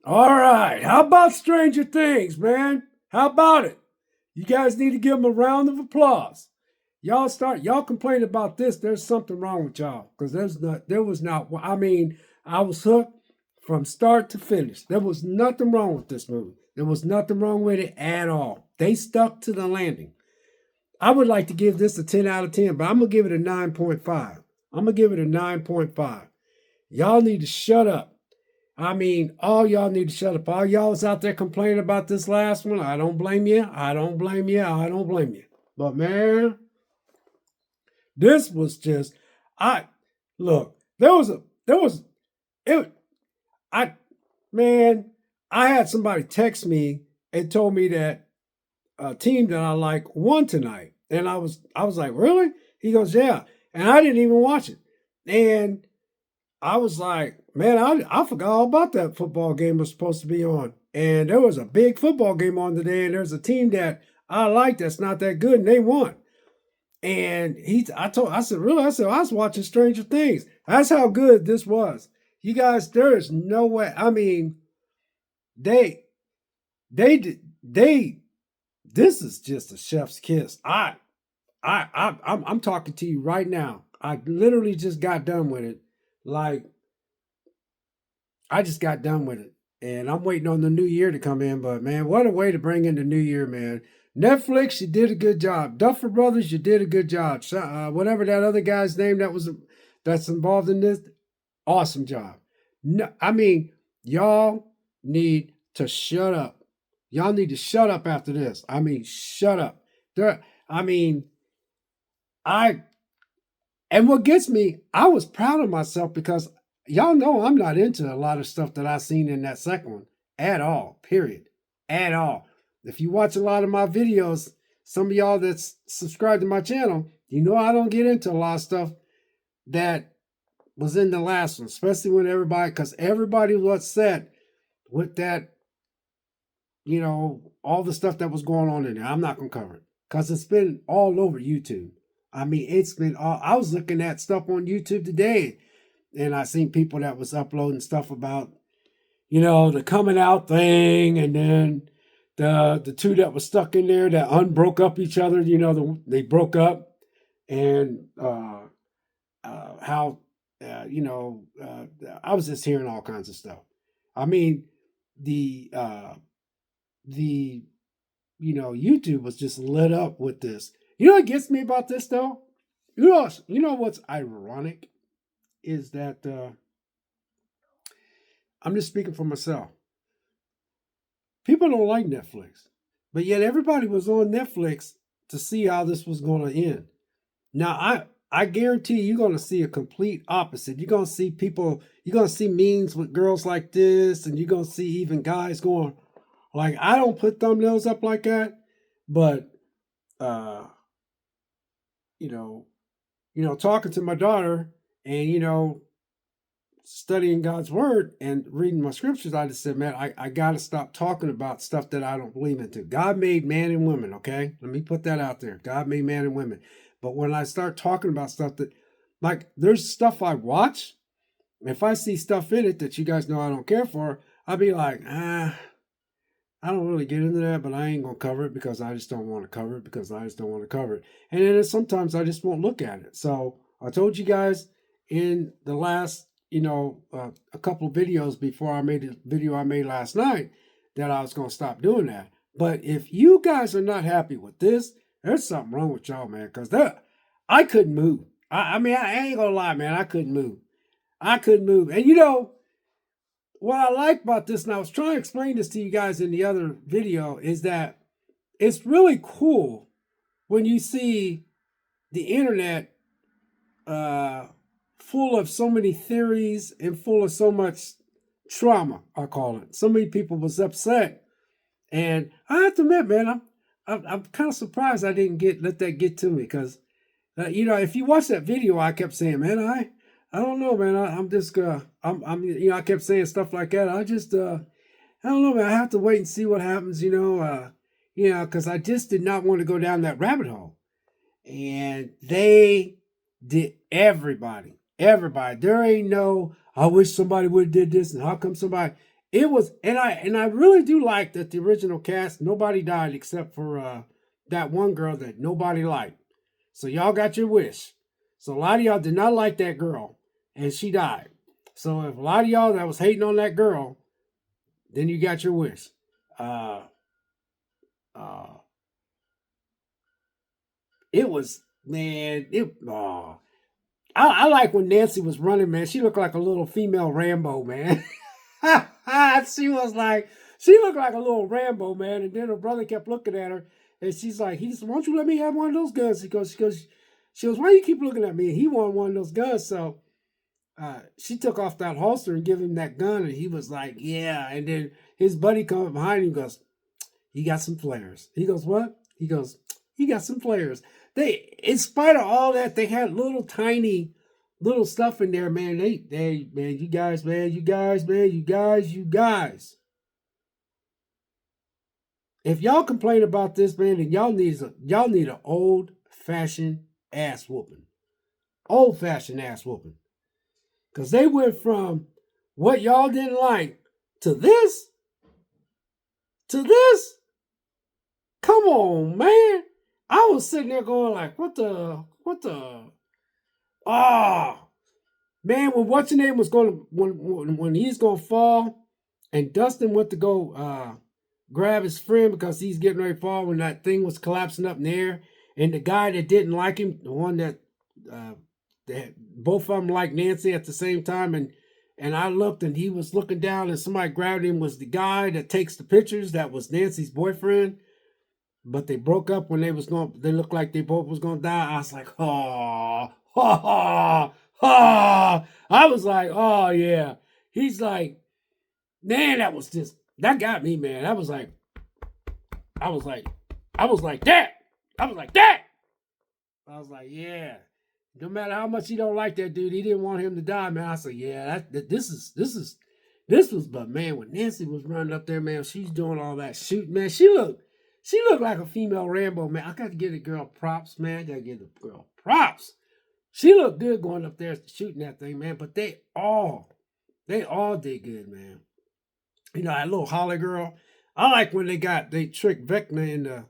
All right. How about Stranger Things, man? How about it? You guys need to give them a round of applause. Y'all complain about this. There's something wrong with y'all because there was not. I mean, I was hooked from start to finish. There was nothing wrong with this movie. There was nothing wrong with it at all. They stuck to the landing. I would like to give this a 10 out of 10, but I'm gonna give it a 9.5. I'm gonna give it a 9.5. Y'all need to shut up. I mean, all y'all need to shut up. All y'all was out there complaining about this last one. I don't blame you. I don't blame you. I don't blame you. But man, this was just I look, there was it I man, I had somebody text me and told me that a team that I like won tonight. And I was like, "Really?" He goes, "Yeah." And I didn't even watch it. And I was like, man, I forgot all about that football game was supposed to be on. And there was a big football game on today, and there's a team that I like that's not that good, and they won. And I said, really? I said, I was watching Stranger Things. That's how good this was. You guys, there is no way. I mean, they, they, this is just a chef's kiss. I'm talking to you right now. I literally just got done with it. Like, I just got done with it. And I'm waiting on the new year to come in. But man, what a way to bring in the new year, man. Netflix, you did a good job. Duffer Brothers, you did a good job. Whatever that other guy's name that's involved in this, awesome job. No, I mean, y'all need to shut up. Y'all need to shut up after this. I mean, shut up. There, I mean, I and what gets me, I was proud of myself because y'all know I'm not into a lot of stuff that I seen in that second one at all, period. At all. If you watch a lot of my videos, some of y'all that's subscribed to my channel, you know I don't get into a lot of stuff that was in the last one, especially when because everybody was upset with that, all the stuff that was going on in there. I'm not going to cover it because it's been all over YouTube. I mean, it's been all, I was looking at stuff on YouTube today and I seen people that was uploading stuff about, the coming out thing, and then the two that was stuck in there that unbroke up each other, they broke up, and how, I was just hearing all kinds of stuff. I mean, the, the, YouTube was just lit up with this. You know what gets me about this though? You know what's ironic is that I'm just speaking for myself. People don't like Netflix, but yet everybody was on Netflix to see how this was going to end. Now, I guarantee you're going to see a complete opposite. You're going to see people, you're going to see memes with girls like this, and you're going to see even guys going, like, I don't put thumbnails up like that, but, uh, you know, talking to my daughter and, studying God's word and reading my scriptures, I just said, man, I got to stop talking about stuff that I don't believe into. God made man and women, okay? Let me put that out there. God made man and women. But when I start talking about stuff that, like, there's stuff I watch, if I see stuff in it that you guys know I don't care for, I'll be like, I don't really get into that, but I ain't going to cover it because I just don't want to cover it because I just don't want to cover it. And then sometimes I just won't look at it. So I told you guys in the last, a couple of videos before I made the video I made last night that I was going to stop doing that. But if you guys are not happy with this, there's something wrong with y'all, man, because I couldn't move. I mean, I ain't going to lie, man. I couldn't move. I couldn't move. And what I like about this, and I was trying to explain this to you guys in the other video, is that it's really cool when you see the internet full of so many theories and full of so much trauma, I call it. So many people was upset. And I have to admit, man, I'm kind of surprised I didn't let that get to me because, if you watch that video, I kept saying, man, I don't know, man. I'm just, I kept saying stuff like that. I don't know, man. I have to wait and see what happens, because I just did not want to go down that rabbit hole. And they did everybody. There ain't no, I wish somebody would have did this, and how come somebody? it was, and I really do like that the original cast. Nobody died except for that one girl that nobody liked. So y'all got your wish. So a lot of y'all did not like that girl, and she died. So if a lot of y'all that was hating on that girl, then you got your wish. Uh, uh, it was, man. I like when Nancy was running, man. She looked like a little female Rambo, man. she was like, she looked like a little Rambo, man. And then her brother kept looking at her, and she's like, why don't you let me have one of those guns? She goes, why you keep looking at me? And he wanted one of those guns, so she took off that holster and gave him that gun, and he was like, yeah. And then his buddy comes behind him and goes, he got some flares. He goes, what? He goes, he got some flares. They, in spite of all that, they had little tiny little stuff in there, man. Man, you guys, man, you guys, man, you guys. If y'all complain about this, man, then y'all need an old fashioned ass whooping. Old fashioned ass whooping. Because they went from what y'all didn't like to this. To this. Come on, man. I was sitting there going like, what the, man, when what's your name was going to, when he's going to fall, and Dustin went to go grab his friend because he's getting ready to fall when that thing was collapsing up in the air, and the guy that didn't like him, the one that both of them liked Nancy at the same time, and I looked and he was looking down and somebody grabbed him, was the guy that takes the pictures, that was Nancy's boyfriend. But they broke up when they looked like they both was gonna die. I was like, oh, I was like, oh yeah. He's like, man, that got me, man. I was like that. I was like that. I was like, yeah. No matter how much he don't like that dude, he didn't want him to die, man. I said, yeah, this was, but man, when Nancy was running up there, man, she's doing all that shooting, man. She looked like a female Rambo, man. I got to give the girl props, man. I got to give the girl props. She looked good going up there shooting that thing, man. But they all did good, man. You know, that little Holly girl. I like when they tricked Vecna into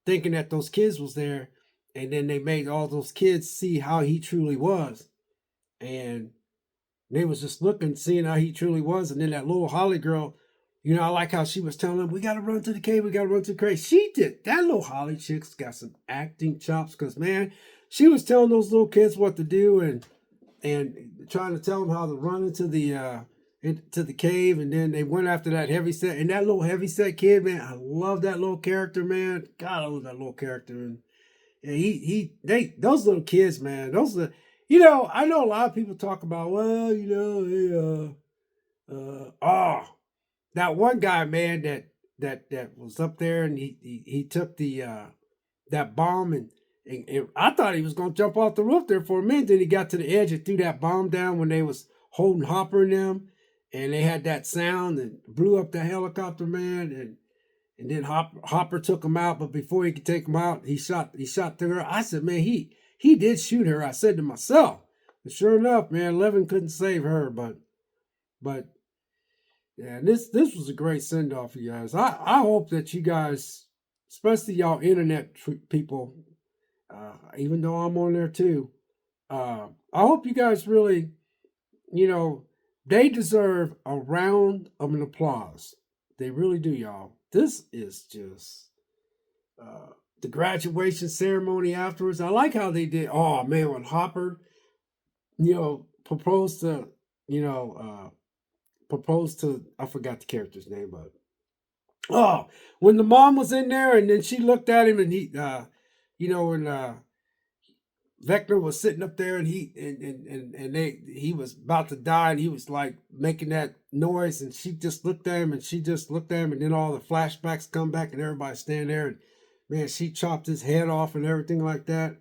thinking that those kids was there, and then they made all those kids see how he truly was. And they was just looking, seeing how he truly was. And then that little Holly girl, you know, I like how she was telling them, we got to run to the cave, we got to run to the cave. She did. That little Holly chick's got some acting chops because, man, she was telling those little kids what to do and trying to tell them how to run into the cave. And then they went after that heavy set. And that little heavy set kid, man, I love that little character, man. God, I love that little character. And those little kids, man, you know, I know a lot of people talk about, well, you know, that one guy, man, that was up there and he took the that bomb and I thought he was gonna jump off the roof there for a minute. Then he got to the edge and threw that bomb down when they was holding Hopper and them, and they had that sound and blew up the helicopter, man, and then Hopper took him out. But before he could take him out, he shot through her. I said, man, he did shoot her. I said to myself, but sure enough, man, Levin couldn't save her, but. Yeah, this was a great send off, you guys. I hope that you guys, especially y'all internet people, even though I'm on there too, I hope you guys really, you know, they deserve a round of an applause. They really do, y'all. This is just the graduation ceremony afterwards. I like how they did. Oh man, when Hopper, you know, proposed to, you know, I forgot the character's name, but when the mom was in there and then she looked at him and he you know, and Vecna was sitting up there and he was about to die and he was like making that noise and she just looked at him and then all the flashbacks come back and everybody stand there and man, she chopped his head off and everything like that.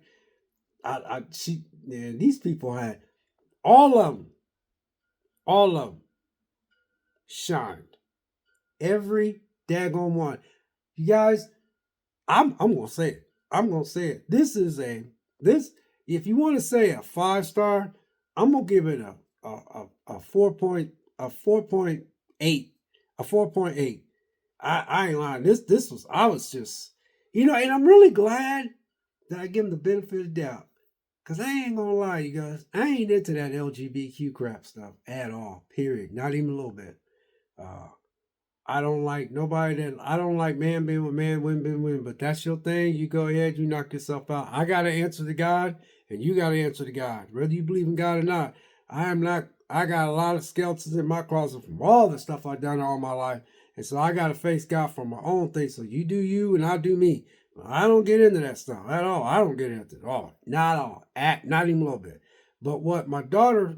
Man, these people had all of them shined. Every daggone one. You guys, I'm gonna say it. This is if you want to say a 5-star, I'm gonna give it a 4.8 A 4.8. I ain't lying. I was just, and I'm really glad that I give him the benefit of the doubt. Because I ain't gonna lie, you guys, I ain't into that LGBTQ crap stuff at all, period. Not even a little bit. Uh, I don't like I don't like man being with man, women being with women, but that's your thing. You go ahead, you knock yourself out. I got to answer to God, and you got to answer to God. Whether you believe in God or not, I got a lot of skeletons in my closet from all the stuff I've done all my life. And so I got to face God for my own thing. So you do you and I do me. I don't get into that stuff at all. I don't get into it at all. Not at all. Not even a little bit. But what my daughter,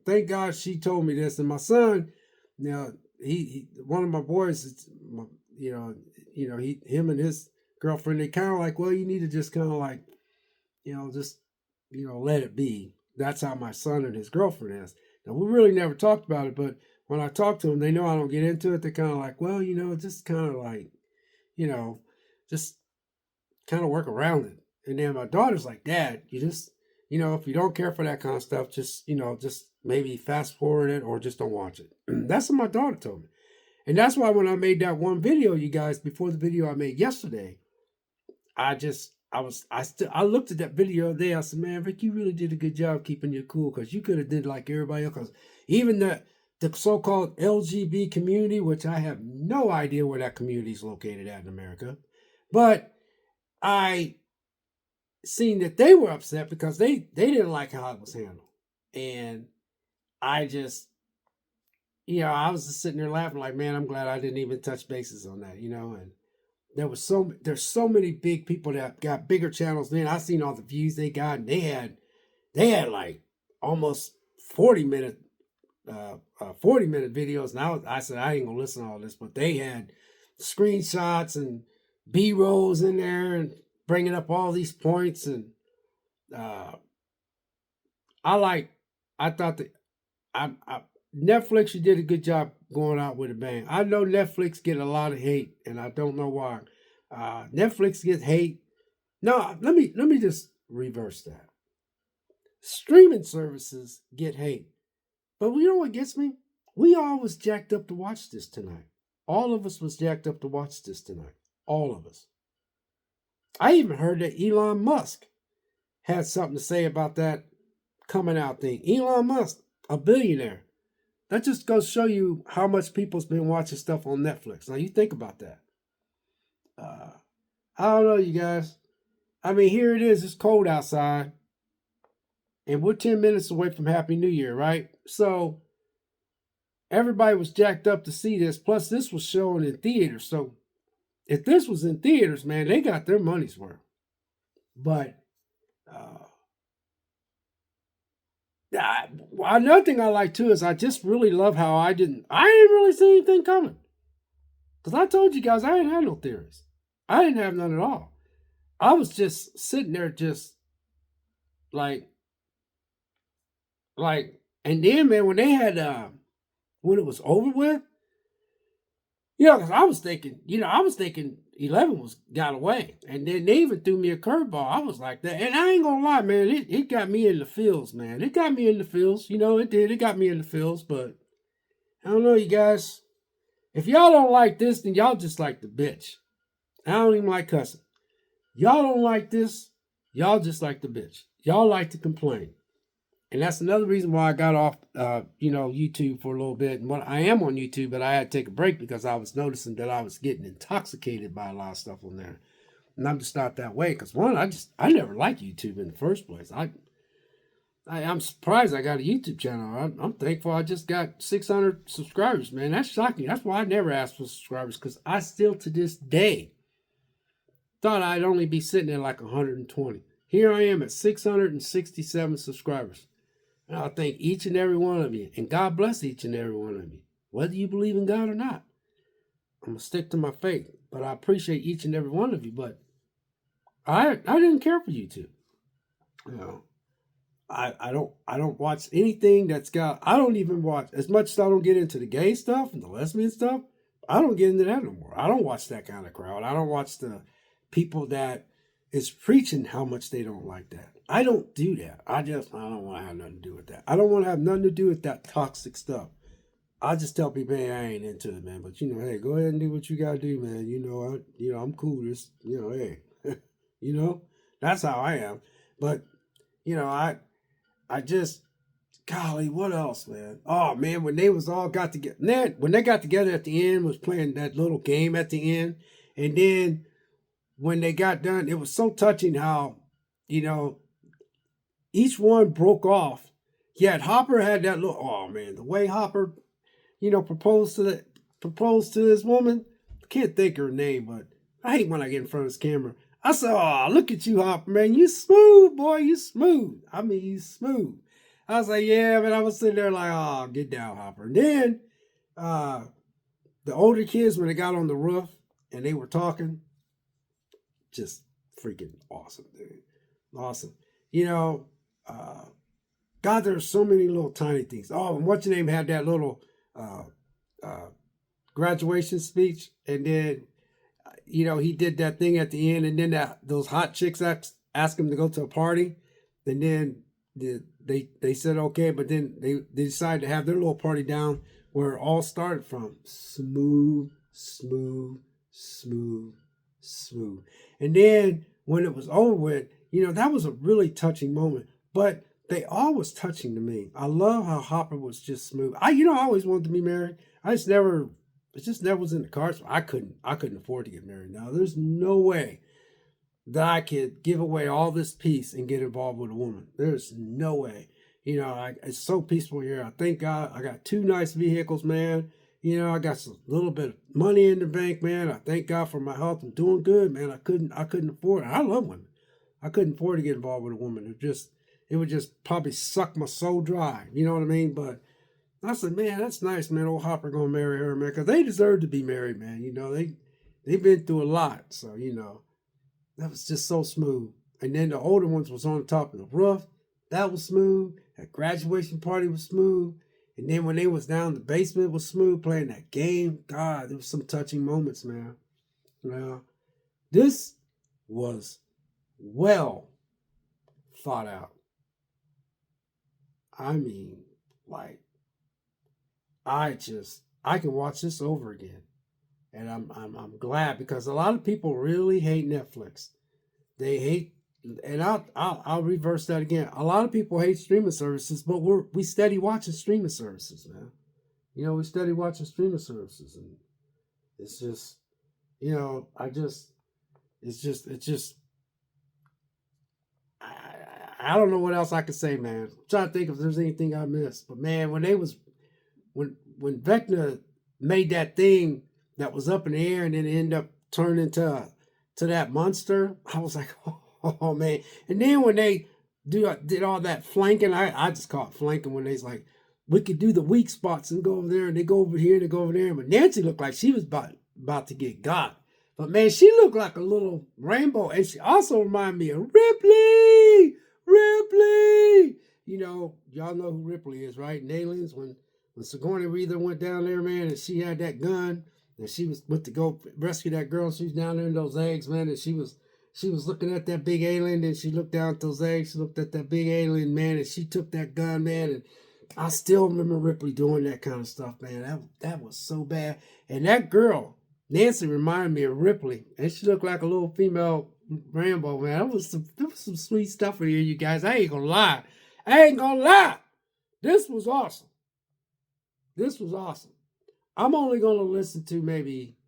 thank God she told me this, and my son, now, he one of my boys, him and his girlfriend, they kind of like, well, you need to just kind of like, just, let it be. That's how my son and his girlfriend is. Now, we really never talked about it, but when I talk to them, they know I don't get into it. They're kind of like, well, just kind of like, just kind of work around it. And then my daughter's like, Dad, you just, if you don't care for that kind of stuff, just, just maybe fast forward it or just don't watch it. That's what my daughter told me. And that's why when I made that one video, you guys, before the video I made yesterday, I looked at that video there. I said, man, Rick, you really did a good job keeping you cool, because you could have did like everybody else. Because even the so-called LGBT community, which I have no idea where that community is located at in America, but I seen that they were upset because they didn't like how it was handled. And I just, I was just sitting there laughing like, man, I'm glad I didn't even touch bases on that, and there's so many big people that got bigger channels. Man, I seen all the views they got, and they had like almost 40-minute videos. And I said, I ain't gonna listen to all this, but they had screenshots and B-rolls in there and bringing up all these points. And I thought that Netflix, you did a good job going out with a bang. I know Netflix get a lot of hate, and I don't know why. Netflix gets hate. No, let me just reverse that. Streaming services get hate. But you know what gets me? We all was jacked up to watch this tonight. All of us was jacked up to watch this tonight. All of us. I even heard that Elon Musk had something to say about that coming out thing. Elon Musk, a billionaire. That just goes to show you how much people's been watching stuff on Netflix. Now, you think about that. I don't know, you guys. I mean, here it is. It's cold outside. And we're 10 minutes away from Happy New Year, right? So, everybody was jacked up to see this. Plus, this was showing in theaters. So, if this was in theaters, man, they got their money's worth. But, another thing I like too is I just really love how I didn't really see anything coming. Because I told you guys I didn't have no theories. I didn't have none at all. I was just sitting there just like, and then, man, when they had, when it was over with, because I was thinking 11 got away. And then they even threw me a curveball. I was like that. And I ain't gonna lie, man, it got me in the feels, man. It got me in the feels. It did. It got me in the feels. But I don't know, you guys. If y'all don't like this, then y'all just like the bitch. I don't even like cussing. Y'all don't like this, y'all just like the bitch. Y'all like to complain. And that's another reason why I got off, YouTube for a little bit. And I am on YouTube, but I had to take a break because I was noticing that I was getting intoxicated by a lot of stuff on there. And I'm just not that way. Because one, I never liked YouTube in the first place. I'm surprised I got a YouTube channel. I'm thankful I just got 600 subscribers, man. That's shocking. That's why I never asked for subscribers, because I still to this day thought I'd only be sitting at like 120. Here I am at 667 subscribers. And I thank each and every one of you. And God bless each and every one of you. Whether you believe in God or not. I'm going to stick to my faith. But I appreciate each and every one of you. But I didn't care for YouTube. I don't watch anything that's got, I don't even watch, as much as I don't get into the gay stuff and the lesbian stuff, I don't get into that no more. I don't watch that kind of crowd. I don't watch the people that is preaching how much they don't like that. I don't do that. I don't want to have nothing to do with that. I don't want to have nothing to do with that toxic stuff. I just tell people, hey, I ain't into it, man. But hey, go ahead and do what you gotta do, man. I'm cool. Just hey, you know, that's how I am. But I just, golly, what else, man? Oh man, when they was all got together, when they got together at the end, was playing that little game at the end, and then when they got done, it was so touching how, you know, each one broke off. Yet Hopper had that little. Oh man, the way Hopper, proposed to this woman. I can't think of her name, but I hate when I get in front of this camera. I said, "Oh, look at you, Hopper, man. You smooth, boy. You smooth. I mean, you smooth." I was like, "Yeah," but I was sitting there like, "Oh, get down, Hopper." And then uh, the older kids, when they got on the roof and they were talking, just freaking awesome, dude. Awesome. You know, uh, God, there's so many little tiny things. Oh, and what's your name had that little uh, uh, graduation speech, and then he did that thing at the end, and then those hot chicks asked him to go to a party, and then they said okay, but then they decided to have their little party down where it all started from. Smooth, smooth, smooth, smooth. And then when it was over with, that was a really touching moment. But they all was touching to me. I love how Hopper was just smooth. I always wanted to be married. It just never was in the cards. I couldn't afford to get married. Now there's no way that I could give away all this peace and get involved with a woman. There's no way. It's so peaceful here. I thank God I got 2 nice vehicles, man. I got a little bit of money in the bank, man. I thank God for my health. I'm doing good, man. I couldn't afford it. I love women. I couldn't afford to get involved with a woman. It would just probably suck my soul dry. You know what I mean? But I said, man, that's nice, man. Old Hopper gonna marry her, man, because they deserve to be married, man. They've been through a lot, so that was just so smooth. And then the older ones was on top of the roof. That was smooth. That graduation party was smooth. And then when they was down in the basement, it was smooth playing that game. God, there was some touching moments, man. Now, this was well thought out. I mean, like, I can watch this over again. And I'm glad, because a lot of people really hate Netflix. They hate, and I'll reverse that again. A lot of people hate streaming services, but we steady watching streaming services, man. We steady watching streaming services, and it's just, it's just. I don't know what else I could say, man. I'm trying to think if there's anything I missed, but man, when Vecna made that thing that was up in the air and then it ended up turning to that monster, I was like, oh man. And then when they did all that flanking, I just call it flanking, when they's like, we could do the weak spots and go over there, and they go over here and they go over there. But Nancy looked like she was about to get got. But man, she looked like a little rainbow, and she also reminded me of Ripley. Ripley. Y'all know who Ripley is, right? In Aliens, when Sigourney Weaver went down there, man, and she had that gun, and she went to go rescue that girl. She was down there in those eggs, man, and she was looking at that big alien, and she looked down at those eggs. She looked at that big alien, man, and she took that gun, man, and I still remember Ripley doing that kind of stuff, man. That was so bad. And that girl, Nancy, reminded me of Ripley, and she looked like a little female Rambo, man. That was some sweet stuff for you guys. I ain't gonna lie. This was awesome. I'm only gonna listen to maybe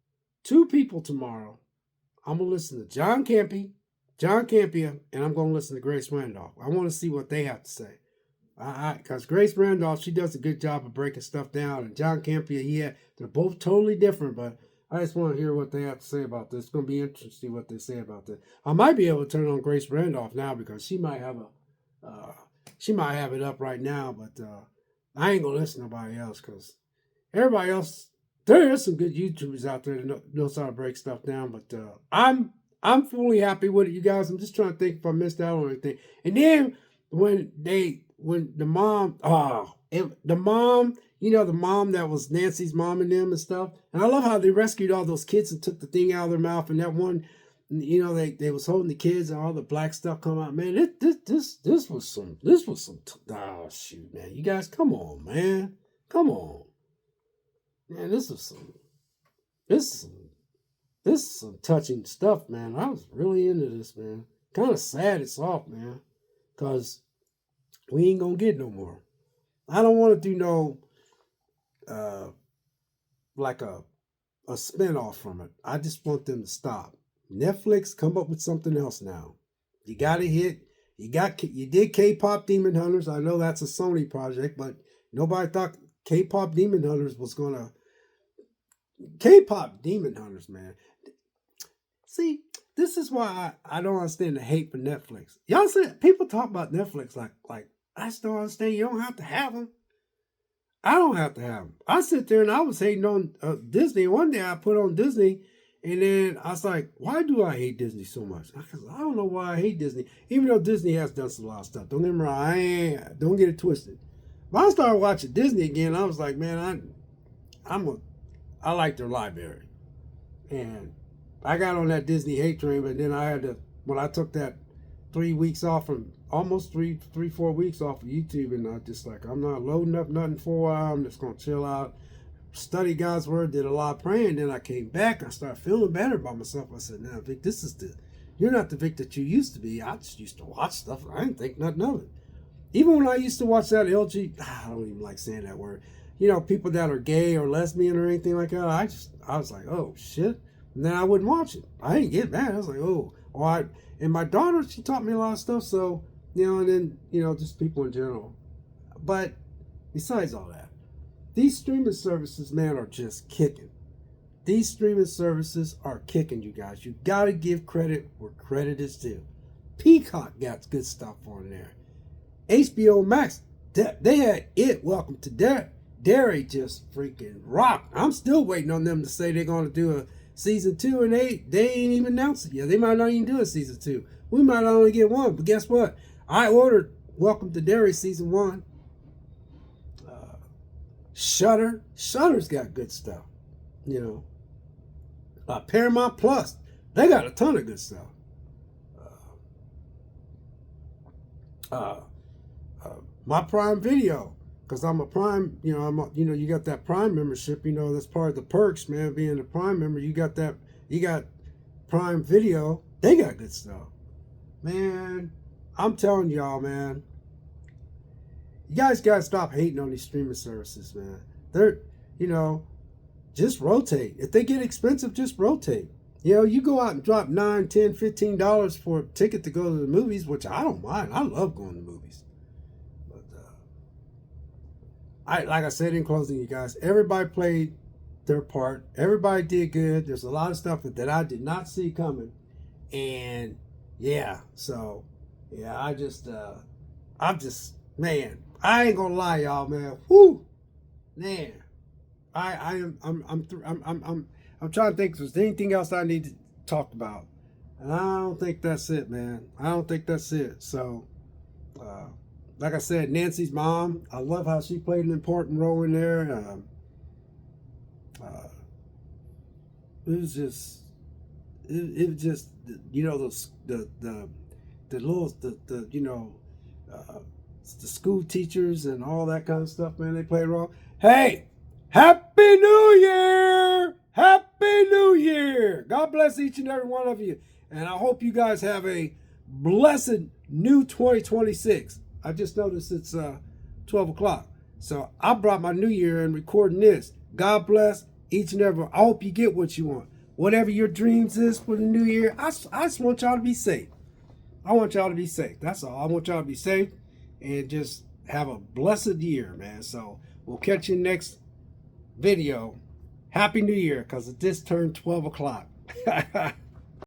2 people tomorrow. I'm gonna listen to John Campia, and I'm gonna listen to Grace Randolph. I want to see what they have to say. Because Grace Randolph, she does a good job of breaking stuff down, and John Campia, they're both totally different, but I just want to hear what they have to say about this. It's going to be interesting what they say about this. I might be able to turn on Grace Randolph now, because she might have it up right now, but I ain't going to listen to nobody else, because everybody else, there is some good YouTubers out there that knows how to break stuff down, but I'm fully happy with it, you guys. I'm just trying to think if I missed out on anything. And then when the mom, the mom that was Nancy's mom and them and stuff. And I love how they rescued all those kids and took the thing out of their mouth. And that one, they was holding the kids and all the black stuff come out. Man, this was some, oh shoot, man. You guys, come on, man. Come on. Man, this is this is some touching stuff, man. I was really into this, man. Kind of sad it's off, man, because we ain't gonna get no more. I don't want to do no uh like a spinoff from it. I just want them to stop. Netflix, come up with something else now. You got to hit. You did K-pop Demon Hunters. I know that's a Sony project, but nobody thought K-pop Demon Hunters was gonna. K-pop Demon Hunters, man. See, this is why I don't understand the hate for Netflix. Y'all said people talk about Netflix like I just don't understand. You don't have to have them. I don't have to have them. I sit there and I was hating on Disney. One day I put on Disney, and then I was like, why do I hate Disney so much? I don't know why I hate Disney, even though Disney has done a lot of stuff. Don't get me wrong. Don't get it twisted. But I started watching Disney again. I was like, man, I like their library, and I got on that Disney hate train. But then I had to, when I took that 3 weeks off from almost 4 weeks off of YouTube, and I just like, I'm not loading up nothing for a while. I'm just gonna chill out, study God's word, did a lot of praying. Then I came back. I started feeling better about myself. I said, "Now, Vic, you're not the Vic that you used to be. I just used to watch stuff. I didn't think nothing of it. Even when I used to watch that I don't even like saying that word. You know, people that are gay or lesbian or anything like that. I was like, oh shit. And then I wouldn't watch it. I didn't get mad. I was like, oh, and my daughter, she taught me a lot of stuff. So, and then, just people in general. But besides all that, these streaming services, man, are just kicking. These streaming services are kicking, you guys. You got to give credit where credit is due. Peacock got good stuff on there. HBO Max, they had Welcome to Derry just freaking rock. I'm still waiting on them to say they're going to do a season 2, and they ain't even announced it yet. They might not even do a season 2. We might only get one, but guess what? I ordered Welcome to Derry season 1. Shudder's got good stuff. Paramount Plus, they got a ton of good stuff. My Prime Video, because I'm a Prime, you got that Prime membership, that's part of the perks, man, being a Prime member. You got Prime Video, they got good stuff. Man, I'm telling y'all, man, you guys got to stop hating on these streaming services, man. They're, just rotate. If they get expensive, just rotate. You go out and drop $9, $10, $15 for a ticket to go to the movies, which I don't mind. I love going to movies. But like I said in closing, you guys, everybody played their part. Everybody did good. There's a lot of stuff that I did not see coming. And man, I ain't gonna lie, y'all, man. Whoo, man. I'm trying to think if there's anything else I need to talk about, and I don't think that's it, man. I don't think that's it. So, like I said, Nancy's mom, I love how she played an important role in there. It was just, the school teachers and all that kind of stuff, man. They played a role. Hey. Happy New Year! Happy New Year! God bless each and every one of you. And I hope you guys have a blessed new 2026. I just noticed it's 12 o'clock. So I brought my New Year and recording this. God bless each and every one. I hope you get what you want. Whatever your dreams is for the New Year, I just want y'all to be safe. I want y'all to be safe. That's all. I want y'all to be safe and just have a blessed year, man. So we'll catch you next video. Happy New Year, because it just turned 12 o'clock.